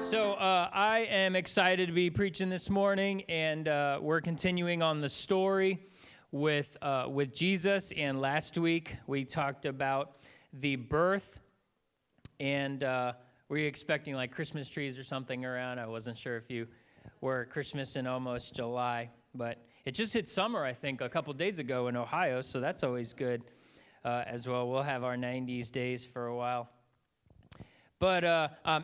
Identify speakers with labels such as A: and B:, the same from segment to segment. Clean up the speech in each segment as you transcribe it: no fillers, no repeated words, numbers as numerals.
A: I am excited to be preaching this morning, and we're continuing on the story with Jesus. And last week we talked about the birth, and were you expecting like Christmas trees or something around? I wasn't sure if you were Christmas in almost July, but it just hit summer, I think, a couple days ago in Ohio, so that's always good as well. We'll have our 90s days for a while. But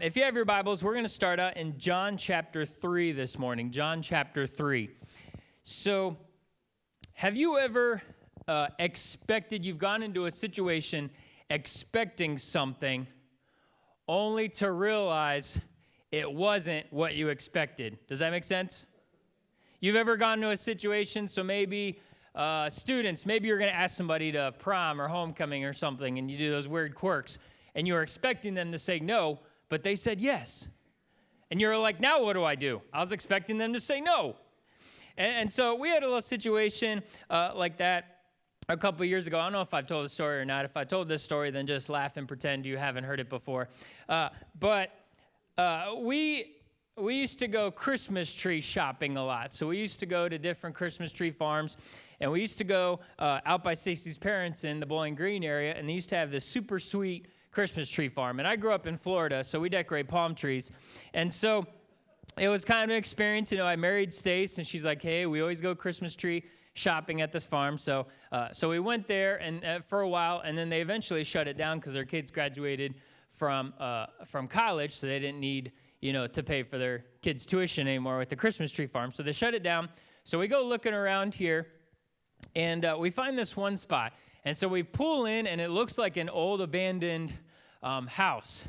A: if you have your Bibles, we're going to start out in John chapter 3 this morning. John chapter 3. So have you ever you've gone into a situation expecting something only to realize it wasn't what you expected? Does that make sense? You've ever gone into a situation, so maybe students, maybe you're going to ask somebody to prom or homecoming or something, and you do those weird quirks. And you were expecting them to say no, but they said yes. And you're like, now what do I do? I was expecting them to say no. And so we had a little situation like that a couple of years ago. I don't know if I've told the story or not. If I told this story, then just laugh and pretend you haven't heard it before. But we used to go Christmas tree shopping a lot. So we used to go to different Christmas tree farms. And we used to go out by Stacy's parents in the Bowling Green area. And they used to have this super sweet Christmas tree farm. And I grew up in Florida, so we decorate palm trees. And so it was kind of an experience. You know, I married Stace, and she's like, hey, we always go Christmas tree shopping at this farm. So we went there and for a while, and then they eventually shut it down because their kids graduated from college, so they didn't need, to pay for their kids' tuition anymore with the Christmas tree farm. So they shut it down. So we go looking around here, and we find this one spot. And so we pull in, and it looks like an old abandoned house.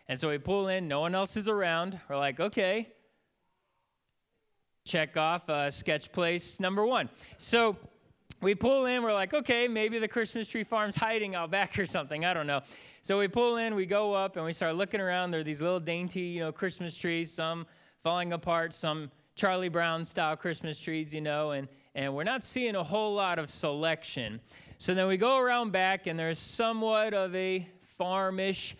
A: And so we pull in, no one else is around. We're like, okay, check off sketch place number 1. So we pull in, we're like, okay, maybe the Christmas tree farm's hiding out back or something, I don't know. So we pull in, we go up, and we start looking around. There are these little dainty, Christmas trees, some falling apart, some Charlie Brown style Christmas trees, and we're not seeing a whole lot of selection. So then we go around back, and there's somewhat of a farmish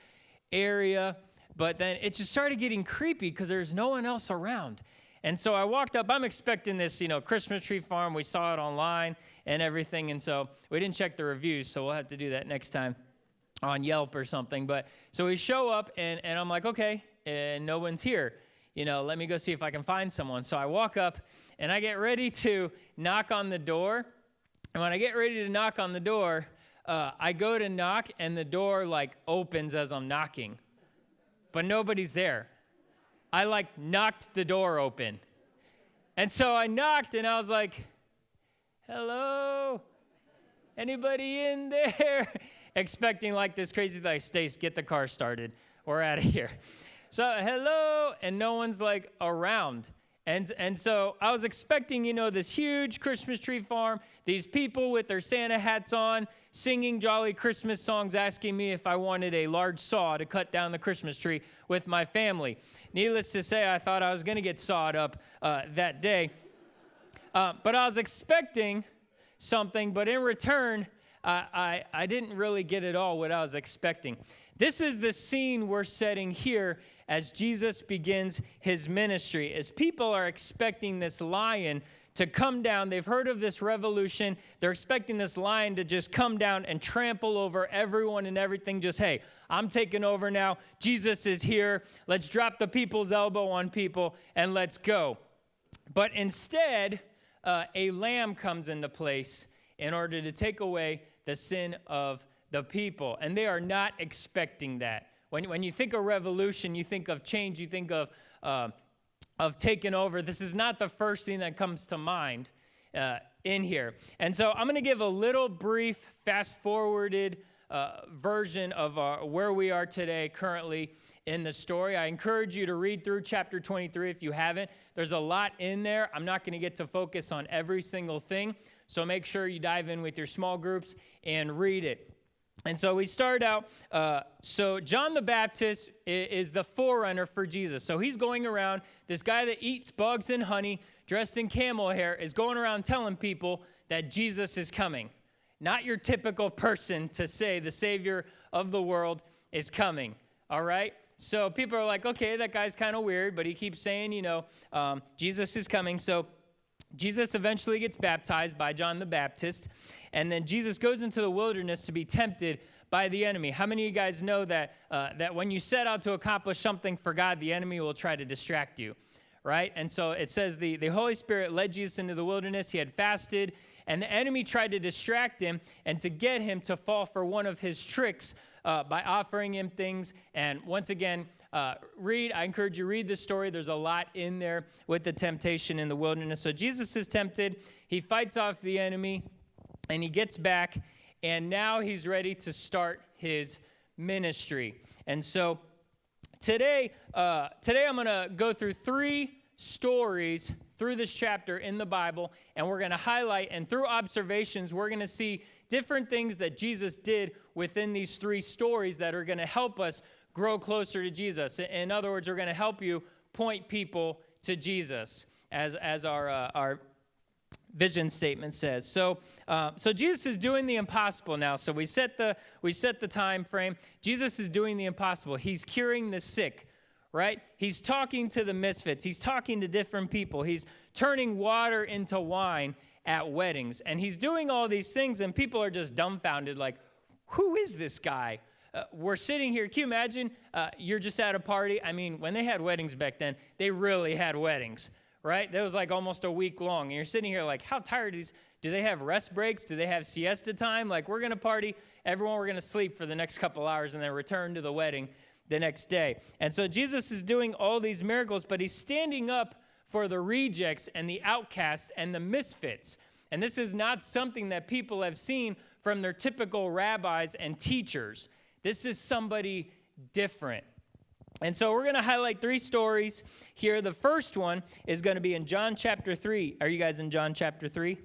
A: area, but then it just started getting creepy because there's no one else around. And so I walked up. I'm expecting this, Christmas tree farm. We saw it online and everything, and so we didn't check the reviews, so we'll have to do that next time on Yelp or something. But so we show up, and I'm like, okay, and no one's here. Let me go see if I can find someone. So I walk up, and I get ready to knock on the door. And when I get ready to knock on the door, I go to knock, and the door, opens as I'm knocking. But nobody's there. I, knocked the door open. And so I knocked, and I was like, hello? Anybody in there? Expecting, this crazy, Stace, get the car started. We're out of here. So, hello, and no one's, around. And so I was expecting, this huge Christmas tree farm, these people with their Santa hats on, singing jolly Christmas songs, asking me if I wanted a large saw to cut down the Christmas tree with my family. Needless to say, I thought I was going to get sawed up that day. But I was expecting something, but in return, I didn't really get at all what I was expecting. This is the scene we're setting here as Jesus begins his ministry. As people are expecting this lion to come down, they've heard of this revolution. They're expecting this lion to just come down and trample over everyone and everything. Just, hey, I'm taking over now. Jesus is here. Let's drop the people's elbow on people and let's go. But instead, a lamb comes into place in order to take away the sin of the people. And they are not expecting that. When you think of revolution, you think of change, you think of taking over. This is not the first thing that comes to mind in here. And so I'm going to give a little brief, fast-forwarded version of where we are today currently in the story. I encourage you to read through chapter 23 if you haven't. There's a lot in there. I'm not going to get to focus on every single thing, so make sure you dive in with your small groups and read it. And so we start out, so John the Baptist is the forerunner for Jesus. So he's going around, this guy that eats bugs and honey, dressed in camel hair, is going around telling people that Jesus is coming. Not your typical person to say the Savior of the world is coming, all right? So people are like, okay, that guy's kind of weird, but he keeps saying, Jesus is coming. So Jesus eventually gets baptized by John the Baptist, and then Jesus goes into the wilderness to be tempted by the enemy. How many of you guys know that when you set out to accomplish something for God, the enemy will try to distract you, right? And so it says the Holy Spirit led Jesus into the wilderness. He had fasted, and the enemy tried to distract him and to get him to fall for one of his tricks by offering him things. And once again, I encourage you to read the story. There's a lot in there with the temptation in the wilderness. So Jesus is tempted. He fights off the enemy, and he gets back, and now he's ready to start his ministry. And so today I'm going to go through 3 stories through this chapter in the Bible, and we're going to highlight, and through observations, we're going to see different things that Jesus did within these 3 stories that are going to help us grow closer to Jesus. In other words, we're going to help you point people to Jesus, as our vision statement says. So Jesus is doing the impossible now. So we set the time frame. Jesus is doing the impossible. He's curing the sick, right? He's talking to the misfits. He's talking to different people. He's turning water into wine at weddings. And he's doing all these things, and people are just dumbfounded, like, who is this guy? We're sitting here. Can you imagine? You're just at a party. I mean, when they had weddings back then, they really had weddings, right? That was like almost a week long. And you're sitting here like, how tired is? Do they have rest breaks? Do they have siesta time? Like, we're going to party. Everyone, we're going to sleep for the next couple hours and then return to the wedding the next day. And so Jesus is doing all these miracles, but he's standing up for the rejects and the outcasts and the misfits. And this is not something that people have seen from their typical rabbis and teachers. This is somebody different. And so we're going to highlight 3 stories here. The first one is going to be in John chapter 3. Are you guys in John chapter 3?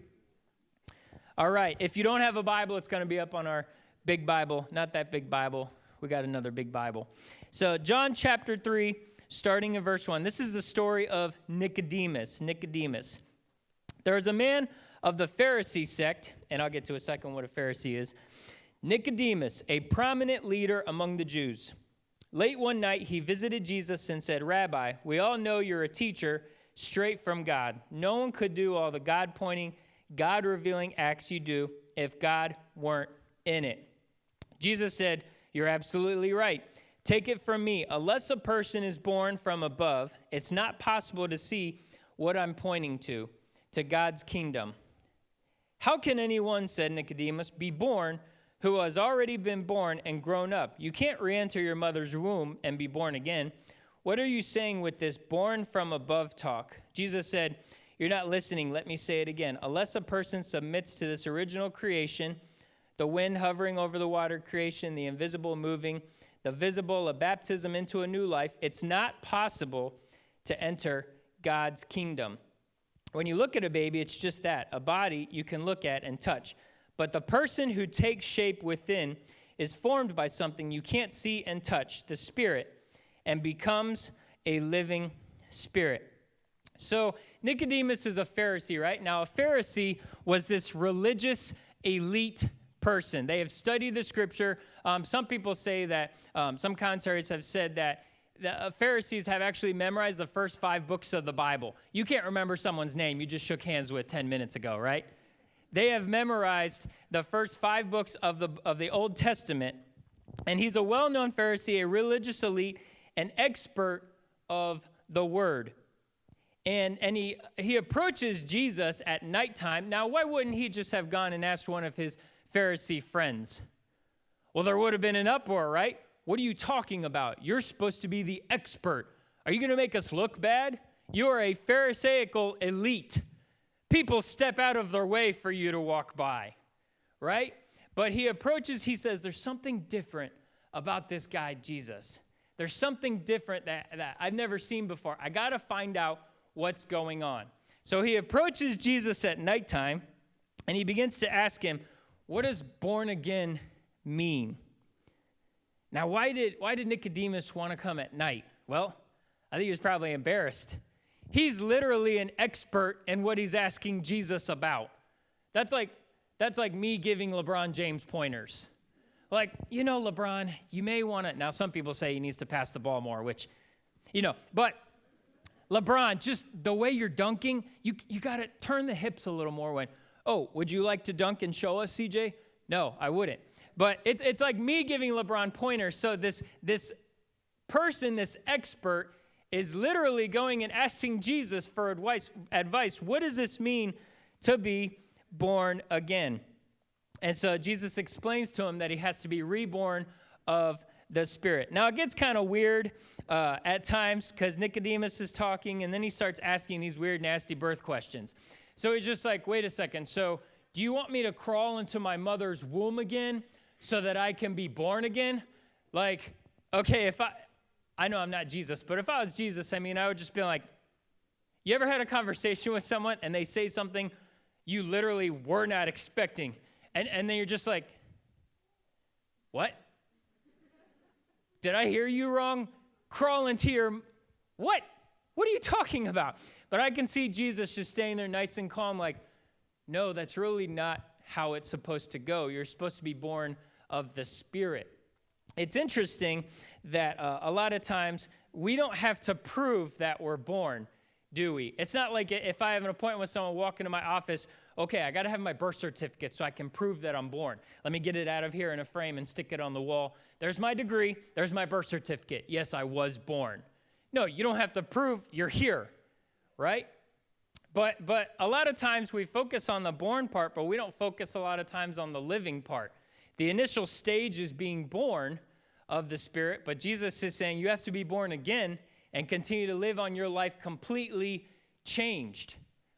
A: All right. If you don't have a Bible, it's going to be up on our big Bible. Not that big Bible. We got another big Bible. So John chapter 3, starting in verse 1. This is the story of Nicodemus. There was a man of the Pharisee sect, and I'll get to a second what a Pharisee is. Nicodemus, a prominent leader among the Jews. Late one night, he visited Jesus and said, Rabbi, we all know you're a teacher straight from God. No one could do all the God-pointing, God-revealing acts you do if God weren't in it. Jesus said, you're absolutely right. Take it from me. Unless a person is born from above, it's not possible to see what I'm pointing to God's kingdom. How can anyone, said Nicodemus, be born who has already been born and grown up? You can't re-enter your mother's womb and be born again. What are you saying with this born from above talk? Jesus said, you're not listening. Let me say it again. Unless a person submits to this original creation, the wind hovering over the water creation, the invisible moving, the visible, a baptism into a new life, it's not possible to enter God's kingdom. When you look at a baby, it's just that, a body you can look at and touch. But the person who takes shape within is formed by something you can't see and touch, the Spirit, and becomes a living spirit. So Nicodemus is a Pharisee, right? Now, a Pharisee was this religious elite person. They have studied the Scripture. Some people say that, some commentaries have said that the Pharisees have actually memorized the first 5 books of the Bible. You can't remember someone's name you just shook hands with 10 minutes ago, right? They have memorized the first 5 books of the Old Testament, and he's a well-known Pharisee, a religious elite, an expert of the Word. And he approaches Jesus at nighttime. Now, why wouldn't he just have gone and asked one of his Pharisee friends? Well, there would have been an uproar, right? What are you talking about? You're supposed to be the expert. Are you going to make us look bad? You are a Pharisaical elite. People step out of their way for you to walk by, right? But he approaches, he says, there's something different about this guy, Jesus. There's something different that I've never seen before. I got to find out what's going on. So he approaches Jesus at nighttime, and he begins to ask him, what does born again mean? Now, why did Nicodemus want to come at night? Well, I think he was probably embarrassed. He's literally an expert in what he's asking Jesus about. That's like me giving LeBron James pointers. Like, LeBron, you may want to, now some people say he needs to pass the ball more, which, but LeBron, just the way you're dunking, you got to turn the hips a little more would you like to dunk and show us, CJ? No, I wouldn't. But it's like me giving LeBron pointers. So this person, this expert, is literally going and asking Jesus for advice. What does this mean to be born again? And so Jesus explains to him that he has to be reborn of the Spirit. Now, it gets kind of weird at times because Nicodemus is talking, and then he starts asking these weird, nasty birth questions. So he's just like, wait a second. So do you want me to crawl into my mother's womb again so that I can be born again? Like, okay, I know I'm not Jesus, but if I was Jesus, I would just be like, you ever had a conversation with someone and they say something you literally were not expecting? And then you're just like, what? Did I hear you wrong? Crawl into your, what? What are you talking about? But I can see Jesus just staying there nice and calm like, no, that's really not how it's supposed to go. You're supposed to be born of the Spirit. It's interesting that a lot of times we don't have to prove that we're born, do we? It's not like if I have an appointment with someone, walk into my office, okay, I got to have my birth certificate so I can prove that I'm born. Let me get it out of here in a frame and stick it on the wall. There's my degree. There's my birth certificate. Yes, I was born. No, you don't have to prove you're here, right? But a lot of times we focus on the born part, but we don't focus a lot of times on the living part. The initial stage is being born of the Spirit, but Jesus is saying you have to be born again and continue to live on your life completely changed,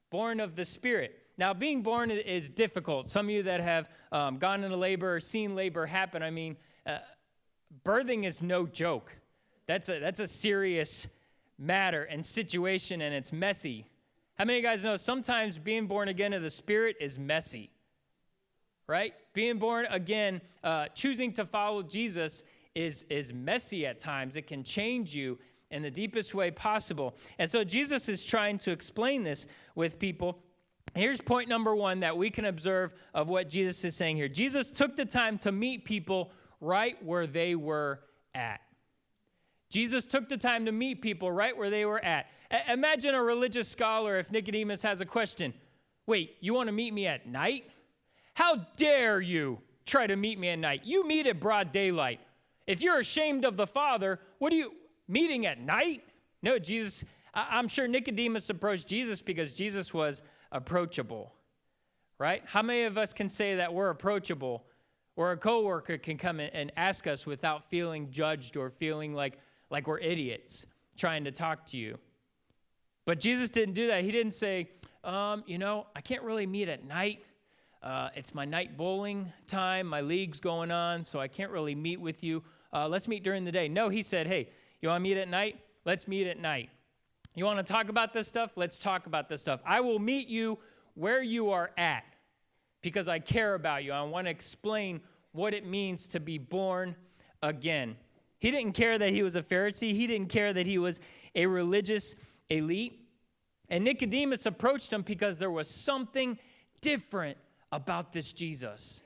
A: born of the Spirit. Now, being born is difficult. Some of you that have gone into labor or seen labor happen, birthing is no joke. That's a serious matter and situation, and it's messy. How many of you guys know sometimes being born again of the Spirit is messy, right? Being born again, choosing to follow Jesus is messy at times. It can change you in the deepest way possible. And so Jesus is trying to explain this with people. Here's point number one that we can observe of what Jesus is saying here. Jesus took the time to meet people right where they were at. Jesus took the time to meet people right where they were at. Imagine a religious scholar if Nicodemus has a question. Wait, you want to meet me at night? How dare you try to meet me at night? You meet at broad daylight. If you're ashamed of the Father, what are you meeting at night? No, Jesus, I'm sure Nicodemus approached Jesus because Jesus was approachable, right? How many of us can say that we're approachable, or a coworker can come in and ask us without feeling judged or feeling like we're idiots trying to talk to you? But Jesus didn't do that. He didn't say, I can't really meet at night. It's my night bowling time. My league's going on, so I can't really meet with you. Let's meet during the day. No, he said, hey, you want to meet at night? Let's meet at night. You want to talk about this stuff? Let's talk about this stuff. I will meet you where you are at because I care about you. I want to explain what it means to be born again. He didn't care that he was a Pharisee. He didn't care that he was a religious elite. And Nicodemus approached him because there was something different about this Jesus.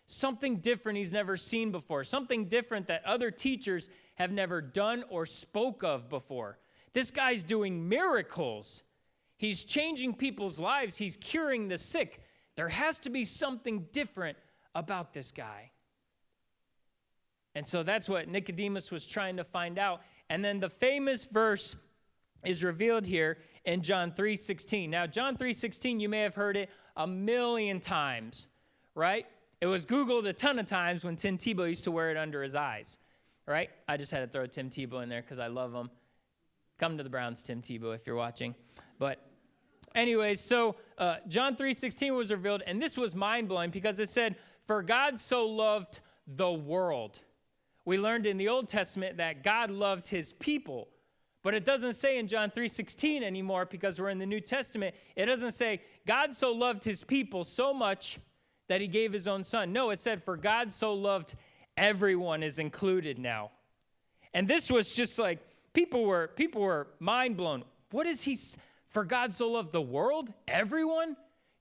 A: Something different he's never seen before. Something different that other teachers have never done or spoke of before. This guy's doing miracles. He's changing people's lives. He's curing the sick. There has to be something different about this guy. And so that's what Nicodemus was trying to find out. And then the famous verse is revealed here in John 3:16. Now, John 3:16, you may have heard it a million times, right? It was Googled a ton of times when Tim Tebow used to wear it under his eyes, right? I just had to throw Tim Tebow in there because I love him. Come to the Browns, Tim Tebow, if you're watching. But anyways, so John 3:16 was revealed, and this was mind-blowing because it said, for God so loved the world. We learned in the Old Testament that God loved his people, but it doesn't say in John 3:16 anymore because we're in the New Testament. It doesn't say God so loved his people so much that he gave his own son. No, it said for God so loved everyone is included now. And this was just like, people were mind blown. What is he, for God so loved the world? Everyone?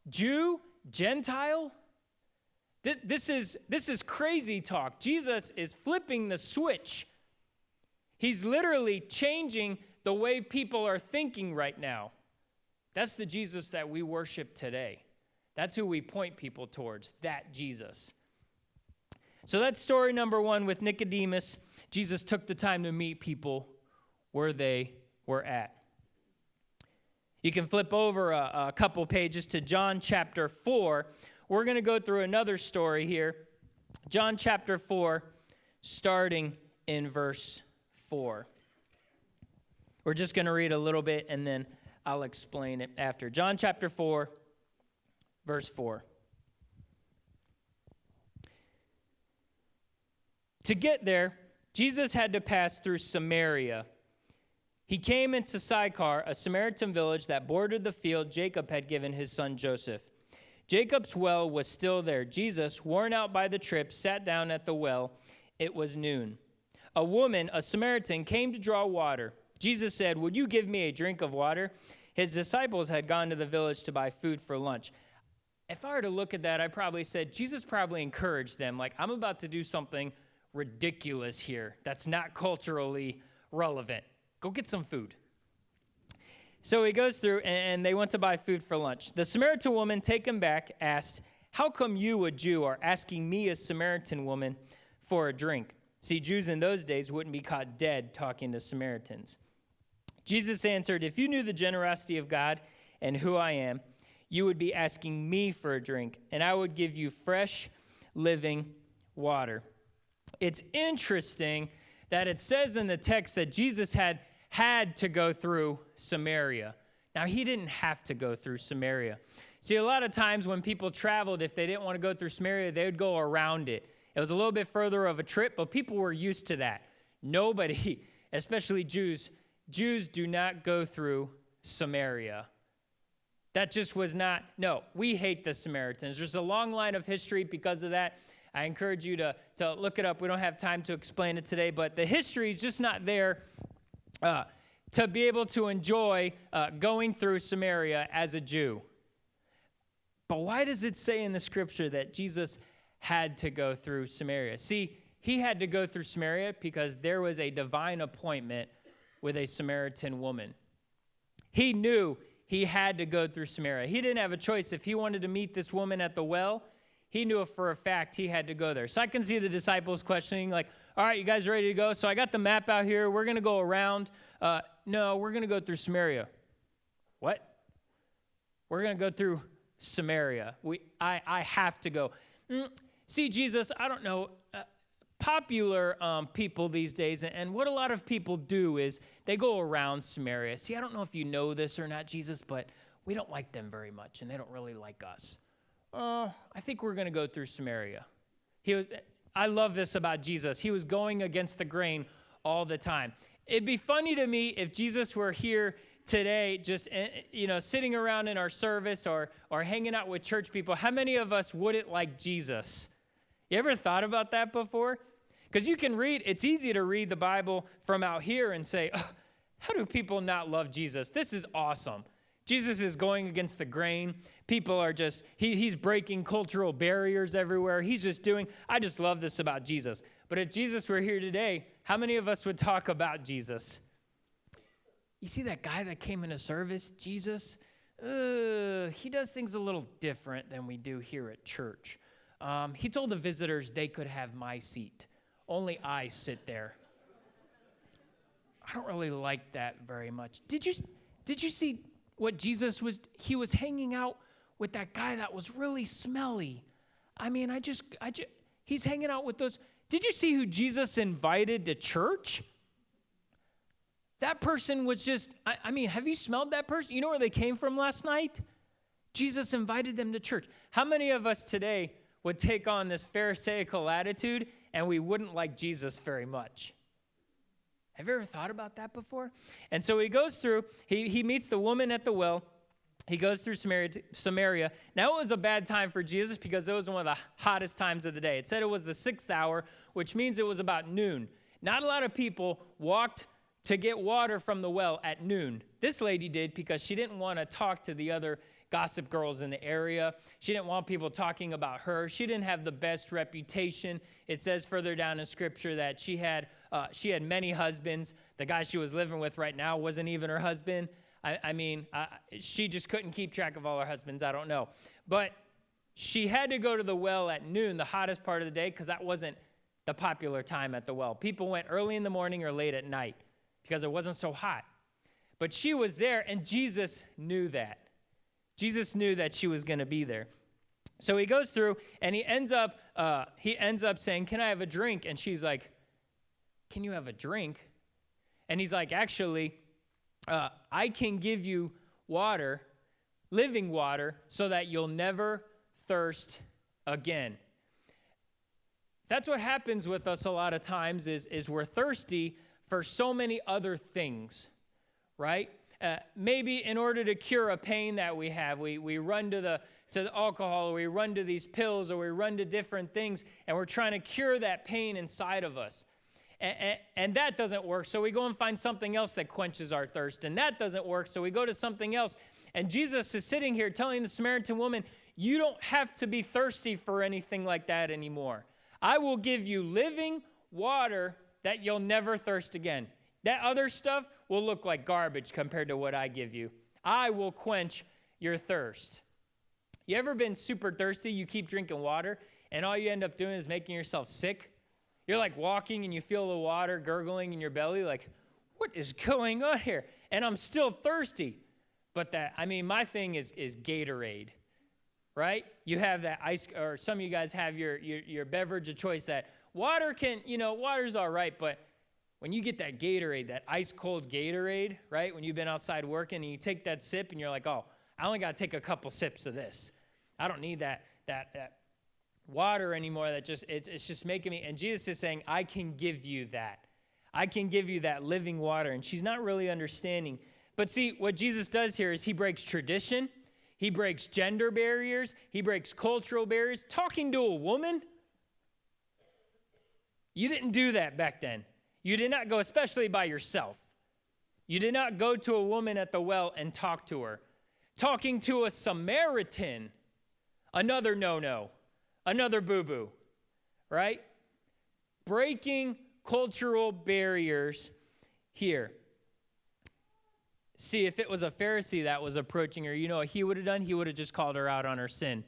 A: Jew? Gentile? This is crazy talk. Jesus is flipping the switch. He's literally changing the way people are thinking right now. That's the Jesus that we worship today. That's who we point people towards, that Jesus. So that's story number one with Nicodemus. Jesus took the time to meet people where they were at. You can flip over a couple pages to John chapter 4. We're going to go through another story here. John chapter 4, starting in verse 4. We're just going to read a little bit, and then I'll explain it after. John chapter 4, verse 4. To get there, Jesus had to pass through Samaria. He came into Sychar, a Samaritan village that bordered the field Jacob had given his son Joseph. Jacob's well was still there. Jesus, worn out by the trip, sat down at the well. It was noon. A woman, a Samaritan, came to draw water. Jesus said, "Would you give me a drink of water?" His disciples had gone to the village to buy food for lunch. If I were to look at that, I probably said, Jesus probably encouraged them, like, I'm about to do something ridiculous here that's not culturally relevant. Go get some food. So he goes through, and they went to buy food for lunch. The Samaritan woman, taken back, asked, "How come you, a Jew, are asking me, a Samaritan woman, for a drink?" See, Jews in those days wouldn't be caught dead talking to Samaritans. Jesus answered, "If you knew the generosity of God and who I am, you would be asking me for a drink, and I would give you fresh, living water." It's interesting that it says in the text that Jesus had to go through Samaria. Now, he didn't have to go through Samaria. See, a lot of times when people traveled, if they didn't want to go through Samaria, they would go around it. It was a little bit further of a trip, but people were used to that. Nobody, especially Jews do not go through Samaria. That just was not, no, we hate the Samaritans. There's a long line of history because of that. I encourage you to look it up. We don't have time to explain it today, but the history is just not there to be able to enjoy going through Samaria as a Jew. But why does it say in the scripture that Jesus had to go through Samaria? See, he had to go through Samaria because there was a divine appointment with a Samaritan woman. He knew he had to go through Samaria. He didn't have a choice. If he wanted to meet this woman at the well, he knew for a fact he had to go there. So I can see the disciples questioning, like, all right, you guys ready to go? So I got the map out here. We're going to go around. No, we're going to go through Samaria. What? We're going to go through Samaria. I have to go. See, Jesus, I don't know, popular people these days, and what a lot of people do is they go around Samaria. See, I don't know if you know this or not, Jesus, but we don't like them very much, and they don't really like us. I think we're going to go through Samaria. I love this about Jesus. He was going against the grain all the time. It'd be funny to me if Jesus were here today, just sitting around in our service or hanging out with church people. How many of us wouldn't like Jesus? You ever thought about that before? Because you can read, it's easy to read the Bible from out here and say, oh, how do people not love Jesus? This is awesome. Jesus is going against the grain. People are just, he's breaking cultural barriers everywhere. I just love this about Jesus. But if Jesus were here today, how many of us would talk about Jesus? You see that guy that came into service, Jesus? He does things a little different than we do here at church. He told the visitors they could have my seat. Only I sit there. I don't really like that very much. Did you see what Jesus was? He was hanging out with that guy that was really smelly. I mean, he's hanging out with those. Did you see who Jesus invited to church? That person was just, have you smelled that person? You know where they came from last night? Jesus invited them to church. How many of us today would take on this Pharisaical attitude and we wouldn't like Jesus very much? Have you ever thought about that before? And so he goes through, he meets the woman at the well. He goes through Samaria. Now, it was a bad time for Jesus because it was one of the hottest times of the day. It said it was the 6th hour, which means it was about noon. Not a lot of people walked to get water from the well at noon. This lady did because she didn't want to talk to the other gossip girls in the area. She didn't want people talking about her. She didn't have the best reputation. It says further down in Scripture that she had many husbands. The guy she was living with right now wasn't even her husband. She just couldn't keep track of all her husbands. I don't know. But she had to go to the well at noon, the hottest part of the day, because that wasn't the popular time at the well. People went early in the morning or late at night because it wasn't so hot. But she was there, and Jesus knew that. Jesus knew that she was going to be there. So he goes through, and he ends up saying, "Can I have a drink?" And she's like, "Can you have a drink?" And he's like, "Actually, I can give you water, living water, so that you'll never thirst again." That's what happens with us a lot of times is we're thirsty for so many other things, right? Maybe in order to cure a pain that we have, we run to the alcohol, or we run to these pills, or we run to different things, and we're trying to cure that pain inside of us. And that doesn't work, so we go and find something else that quenches our thirst, and that doesn't work, so we go to something else. And Jesus is sitting here telling the Samaritan woman, you don't have to be thirsty for anything like that anymore. I will give you living water that you'll never thirst again. That other stuff will look like garbage compared to what I give you. I will quench your thirst. You ever been super thirsty? You keep drinking water, and all you end up doing is making yourself sick? You're like walking, and you feel the water gurgling in your belly, like, what is going on here? And I'm still thirsty. But my thing is Gatorade, right? You have that ice, or some of you guys have your beverage of choice that water can, water's all right, but when you get that Gatorade, that ice cold Gatorade, right? When you've been outside working and you take that sip and you're like, oh, I only got to take a couple sips of this. I don't need that water anymore. It's just making me, and Jesus is saying, I can give you that. I can give you that living water. And she's not really understanding. But see, what Jesus does here is he breaks tradition. He breaks gender barriers. He breaks cultural barriers. Talking to a woman? You didn't do that back then. You did not go, especially by yourself. You did not go to a woman at the well and talk to her. Talking to a Samaritan, another no-no, another boo-boo, right? Breaking cultural barriers here. See, if it was a Pharisee that was approaching her, you know what he would have done? He would have just called her out on her sin.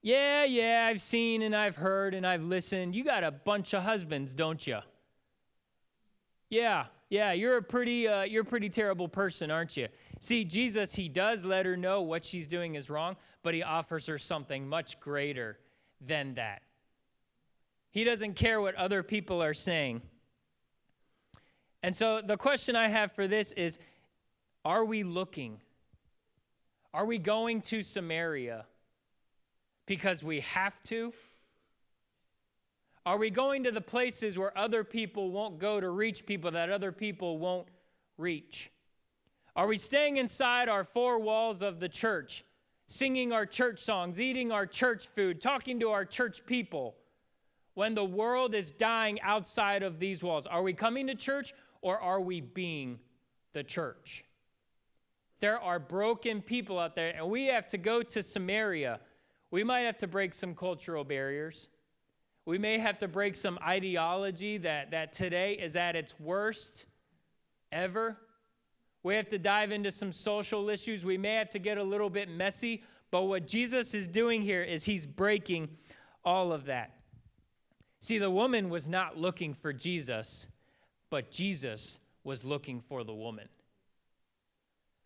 A: Yeah, I've seen and I've heard and I've listened. You got a bunch of husbands, don't you? Yeah, you're a pretty terrible person, aren't you? See, Jesus, he does let her know what she's doing is wrong, but he offers her something much greater than that. He doesn't care what other people are saying. And so the question I have for this is, are we looking? Are we going to Samaria because we have to? Are we going to the places where other people won't go to reach people that other people won't reach? Are we staying inside our four walls of the church, singing our church songs, eating our church food, talking to our church people, when the world is dying outside of these walls? Are we coming to church, or are we being the church? There are broken people out there, and we have to go to Samaria. We might have to break some cultural barriers. We may have to break some ideology that today is at its worst ever. We have to dive into some social issues. We may have to get a little bit messy. But what Jesus is doing here is he's breaking all of that. See, the woman was not looking for Jesus, but Jesus was looking for the woman.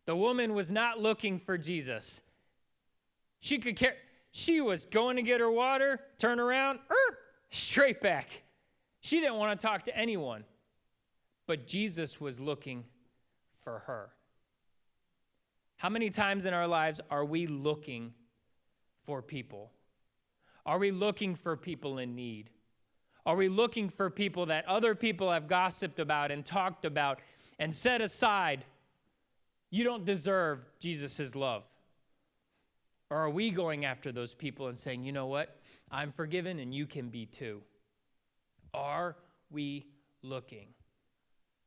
A: The woman was not looking for Jesus. She could care. She was going to get her water, turn around, straight back. She didn't want to talk to anyone. But Jesus was looking for her. How many times in our lives are we looking for people? Are we looking for people in need? Are we looking for people that other people have gossiped about and talked about and set aside? You don't deserve Jesus' love. Or are we going after those people and saying, you know what? I'm forgiven and you can be too. Are we looking?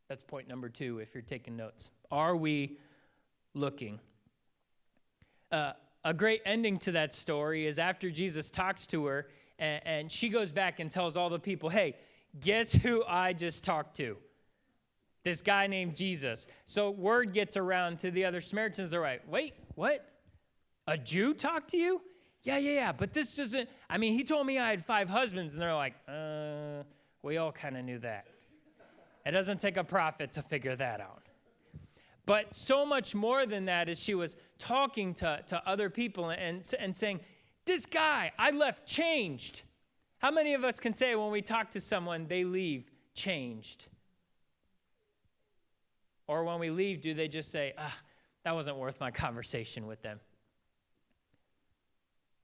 A: That's point number 2 if you're taking notes. Are we looking? A great ending to that story is after Jesus talks to her, and she goes back and tells all the people, hey, guess who I just talked to? This guy named Jesus. So word gets around to the other Samaritans. They're like, wait, what? A Jew talked to you? Yeah. But this doesn't, he told me I had 5 husbands. And they're like, we all kind of knew that. It doesn't take a prophet to figure that out. But so much more than that is she was talking to other people and saying, this guy I left changed. How many of us can say when we talk to someone, they leave changed? Or when we leave, do they just say, that wasn't worth my conversation with them?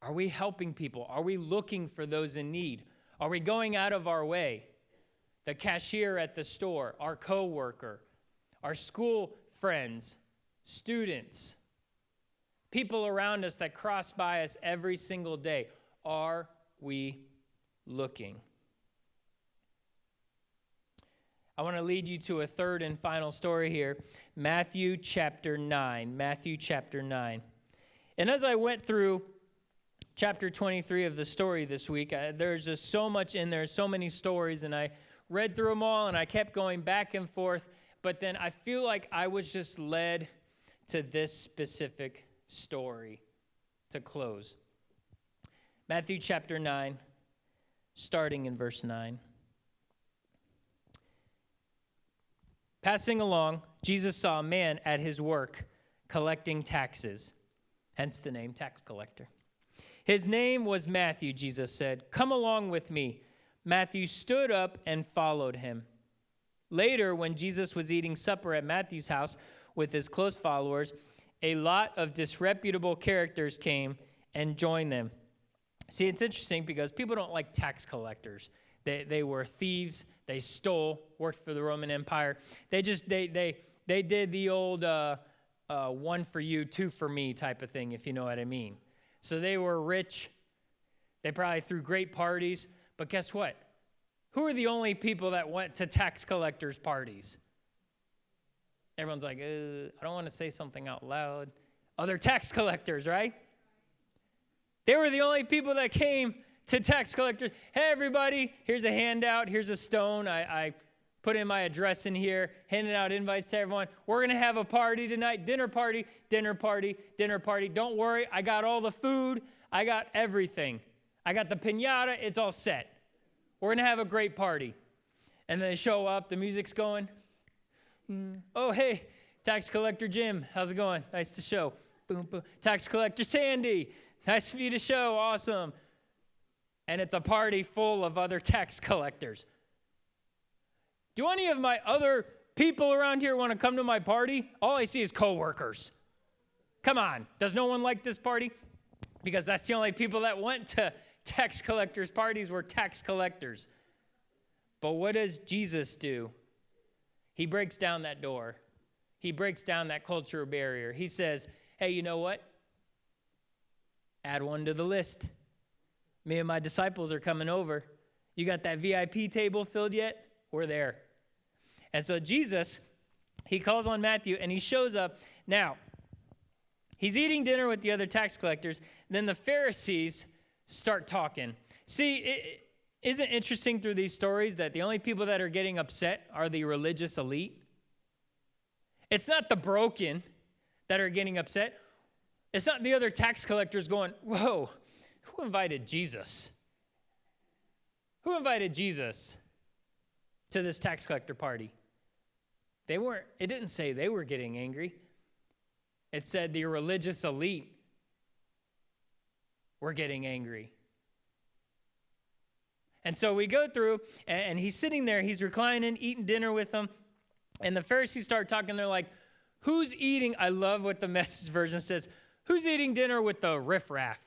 A: Are we helping people? Are we looking for those in need? Are we going out of our way? The cashier at the store, our coworker, our school friends, students, people around us that cross by us every single day. Are we looking? I want to lead you to a third and final story here, Matthew chapter 9. Matthew chapter 9. And as I went through chapter 23 of the story this week, there's just so much in there, so many stories, and I read through them all, and I kept going back and forth, but then I feel like I was just led to this specific story to close. Matthew chapter 9, starting in verse 9. Passing along, Jesus saw a man at his work collecting taxes, hence the name tax collector. His name was Matthew, Jesus said. Come along with me. Matthew stood up and followed him. Later, when Jesus was eating supper at Matthew's house with his close followers, a lot of disreputable characters came and joined them. See, it's interesting because people don't like tax collectors. They were thieves. They stole, worked for the Roman Empire. They did the old one for you, two for me type of thing, if you know what I mean. So they were rich. They probably threw great parties. But guess what? Who are the only people that went to tax collectors' parties? Everyone's like, I don't want to say something out loud. Other tax collectors, right? They were the only people that came to tax collectors. Hey, everybody, here's a handout. Here's a stone. I put in my address in here, handing out invites to everyone. We're going to have a party tonight. Dinner party, dinner party, dinner party. Don't worry. I got all the food. I got everything. I got the piñata. It's all set. We're going to have a great party. And then they show up. The music's going. Oh, hey, tax collector Jim. How's it going? Nice to show. Boom, boom. Tax collector Sandy. Nice for you to show. Awesome. And it's a party full of other tax collectors. Do any of my other people around here want to come to my party? All I see is coworkers. Come on. Does no one like this party? Because that's the only people that went to tax collectors' parties were tax collectors. But what does Jesus do? He breaks down that door. He breaks down that cultural barrier. He says, hey, you know what? Add one to the list. Me and my disciples are coming over. You got that VIP table filled yet? We're there. And so Jesus, he calls on Matthew and he shows up. Now, he's eating dinner with the other tax collectors. Then the Pharisees start talking. See, it isn't interesting through these stories that the only people that are getting upset are the religious elite? It's not the broken that are getting upset. It's not the other tax collectors going, whoa, who invited Jesus? Who invited Jesus to this tax collector party? It didn't say they were getting angry. It said the religious elite were getting angry. And so we go through, and he's sitting there, he's reclining, eating dinner with them, and the Pharisees start talking. They're like, who's eating? I love what the Message version says. Who's eating dinner with the riffraff?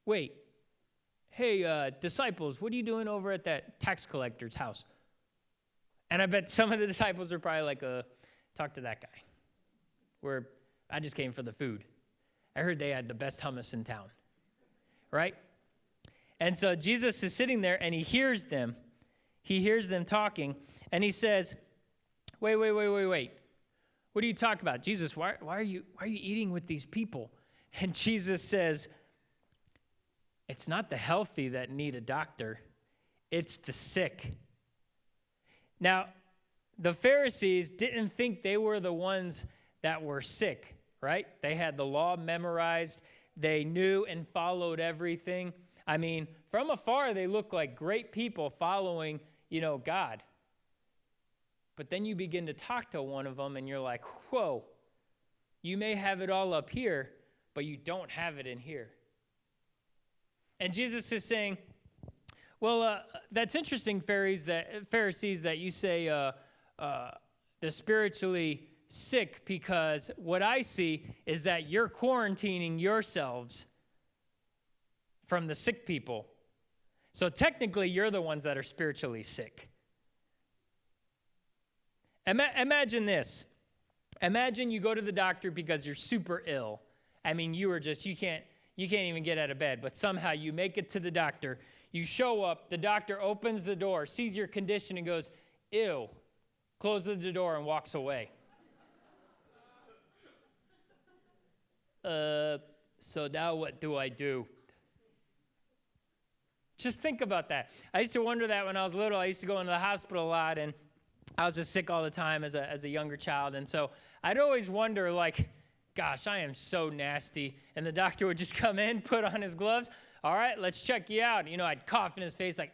A: Wait. Hey, disciples, what are you doing over at that tax collector's house? And I bet some of the disciples are probably like, talk to that guy. I just came for the food. I heard they had the best hummus in town. Right? And so Jesus is sitting there and he hears them. he hears them talking, and he says, wait. What are you talking about? Jesus, why are you eating with these people? And Jesus says, it's not the healthy that need a doctor. It's the sick. Now, the Pharisees didn't think they were the ones that were sick, right? They had the law memorized. They knew and followed everything. I mean, from afar, they look like great people following, God. But then you begin to talk to one of them, and you're like, whoa, you may have it all up here, but you don't have it in here. And Jesus is saying, well, that's interesting, Pharisees, that you say the spiritually sick, because what I see is that you're quarantining yourselves from the sick people. So technically, you're the ones that are spiritually sick. Imagine this. Imagine you go to the doctor because you're super ill. I mean, you can't even get out of bed, but somehow you make it to the doctor. You show up, the doctor opens the door, sees your condition, and goes, ew, closes the door and walks away. So now what do I do? Just think about that. I used to wonder that when I was little. I used to go into the hospital a lot, and I was just sick all the time as a younger child. And so I'd always wonder, gosh, I am so nasty. And the doctor would just come in, put on his gloves. All right, let's check you out. I'd cough in his face and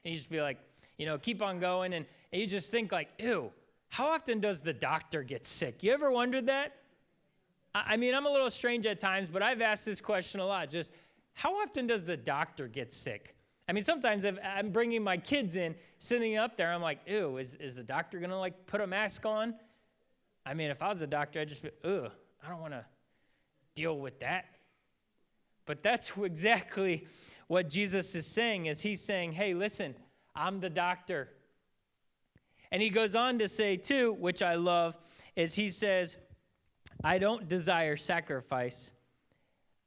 A: he'd just be like, keep on going. And you just think ew, how often does the doctor get sick? You ever wondered that? I mean, I'm a little strange at times, but I've asked this question a lot. Just how often does the doctor get sick? I mean, sometimes if I'm bringing my kids in, sitting up there, I'm like, ew, is the doctor going to put a mask on? I mean, if I was a doctor, I'd just be, ugh, I don't want to deal with that. But that's exactly what Jesus is saying, is he's saying, hey, listen, I'm the doctor. And he goes on to say, too, which I love, is he says, I don't desire sacrifice,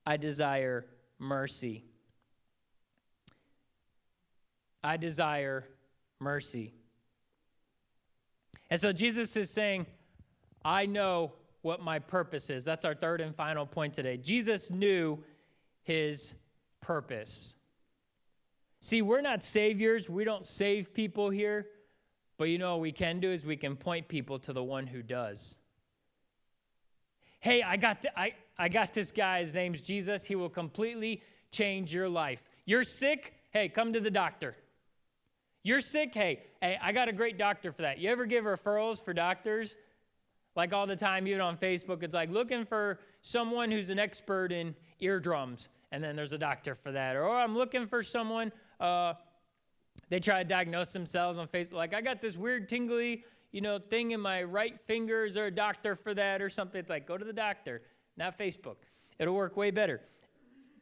A: I desire mercy. I desire mercy. And so Jesus is saying, I know what my purpose is. That's our third and final point today. Jesus knew his purpose. See, we're not saviors. We don't save people here. But what we can do is we can point people to the one who does. Hey, I got this guy. His name's Jesus. He will completely change your life. You're sick? Hey, come to the doctor. You're sick? Hey, I got a great doctor for that. You ever give referrals for doctors? All the time, even on Facebook, it's looking for someone who's an expert in eardrums, and then there's a doctor for that. Or I'm looking for someone, they try to diagnose themselves on Facebook. I got this weird tingly, thing in my right finger. Is there a doctor for that or something? It's go to the doctor, not Facebook. It'll work way better.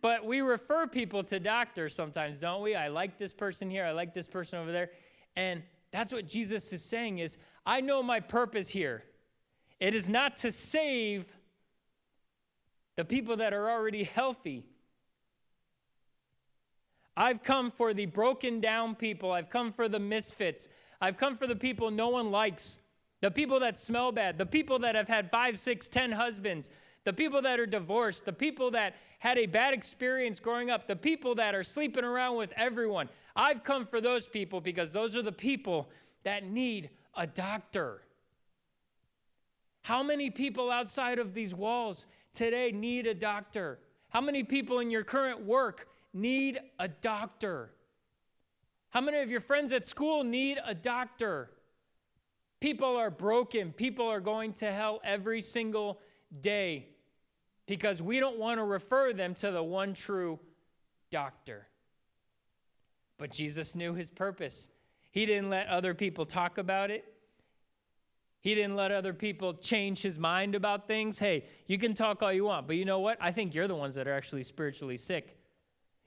A: But we refer people to doctors sometimes, don't we? I like this person here. I like this person over there. And that's what Jesus is saying is, I know my purpose here. It is not to save the people that are already healthy. I've come for the broken down people. I've come for the misfits. I've come for the people no one likes. The people that smell bad. The people that have had 5, 6, 10 husbands. The people that are divorced, the people that had a bad experience growing up, the people that are sleeping around with everyone. I've come for those people because those are the people that need a doctor. How many people outside of these walls today need a doctor? How many people in your current work need a doctor? How many of your friends at school need a doctor? People are broken. People are going to hell every single day because we don't want to refer them to the one true doctor. But Jesus knew his purpose. He didn't let other people talk about it. He didn't let other people change his mind about things. Hey, you can talk all you want, but you know what? I think you're the ones that are actually spiritually sick.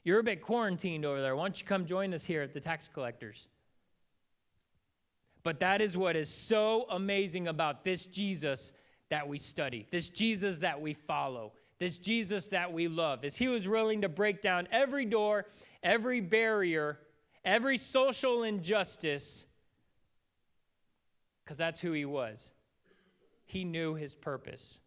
A: You're a bit quarantined over there. Why don't you come join us here at the tax collectors? But that is what is so amazing about this Jesus that we study, this Jesus that we follow, this Jesus that we love, is he was willing to break down every door, every barrier, every social injustice, because that's who he was. He knew his purpose.